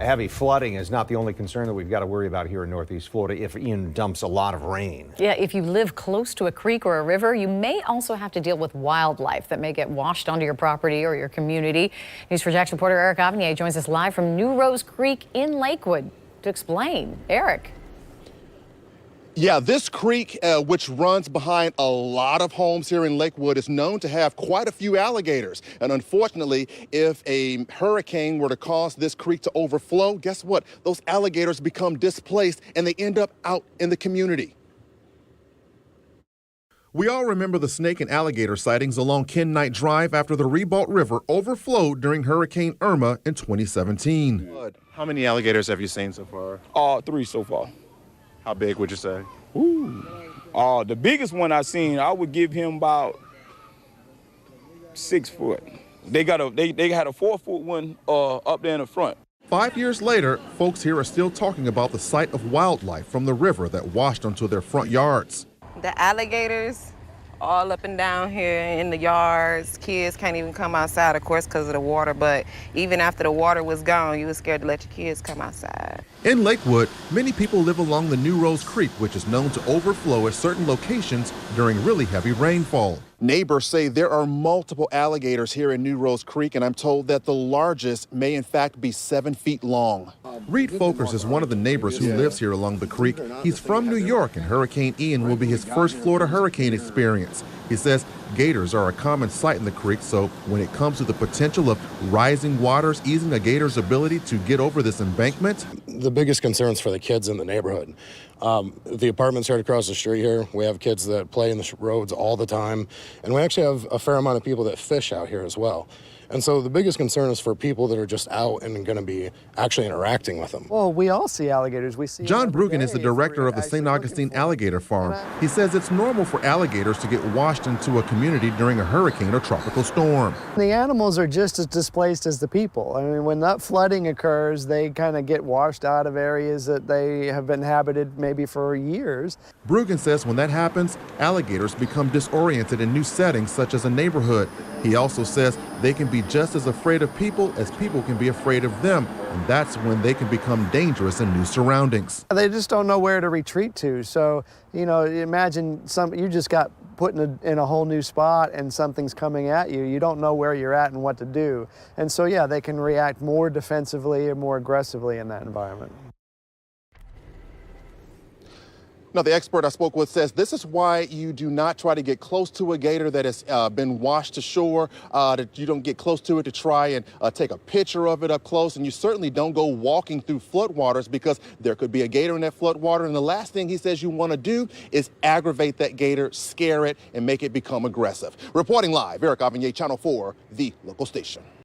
Heavy flooding is not the only concern that we've got to worry about here in Northeast Florida if Ian dumps a lot of rain. Yeah, if you live close to a creek or a river, you may also have to deal with wildlife that may get washed onto your property or your community. News4JAX reporter Eric Avenier joins us live from New Rose Creek in Lakewood to explain. Eric. Yeah, this creek, which runs behind a lot of homes here in Lakewood, is known to have quite a few alligators. And unfortunately, if a hurricane were to cause this creek to overflow, guess what? Those alligators become displaced and they end up out in the community. We all remember the snake and alligator sightings along Ken Knight Drive after the Ribault River overflowed during Hurricane Irma in 2017. How many alligators have you seen so far? 3 so far. How big would you say? Ooh. The biggest one I seen, I would give him about 6 foot. They had a 4-foot one up there in the front. 5 years later, folks here are still talking about the sight of wildlife from the river that washed onto their front yards. The alligators all up and down here in the yards. Kids can't even come outside, of course, because of the water, but even after the water was gone, you were scared to let your kids come outside. In Lakewood, many people live along the New Rose Creek, which is known to overflow at certain locations during really heavy rainfall. Neighbors say there are multiple alligators here in New Rose Creek, and I'm told that the largest may in fact be 7 feet long. Reed Folkers is one of the neighbors who lives here along the creek. He's from New York, and Hurricane Ian will be his first Florida hurricane experience. He says gators are a common sight in the creek, so when it comes to the potential of rising waters easing a gator's ability to get over this embankment, the biggest concerns for the kids in the neighborhood. The apartments right across the street here, we have kids that play in the roads all the time, and we actually have a fair amount of people that fish out here as well. And so the biggest concern is for people that are just out and going to be actually interacting with them. Well, we all see alligators. We see John Brugan is the director of the St. Augustine Alligator Farm. He says it's normal for alligators to get washed into a community during a hurricane or tropical storm. The animals are just as displaced as the people. I mean, when that flooding occurs, they kind of get washed out of areas that they have inhabited maybe for years. Brugan says when that happens, alligators become disoriented in new settings such as a neighborhood. He also says they can be just as afraid of people as people can be afraid of them, and that's when they can become dangerous in new surroundings. They just don't know where to retreat to. So, you know, imagine you just got put in a whole new spot and something's coming at you. You don't know where you're at and what to do. And so, yeah, they can react more defensively or more aggressively in that environment. Now, the expert I spoke with says this is why you do not try to get close to a gator that has been washed to shore, that you don't get close to it to try and take a picture of it up close, and you certainly don't go walking through floodwaters because there could be a gator in that floodwater, and the last thing he says you want to do is aggravate that gator, scare it, and make it become aggressive. Reporting live, Eric Avenier, Channel 4, the local station.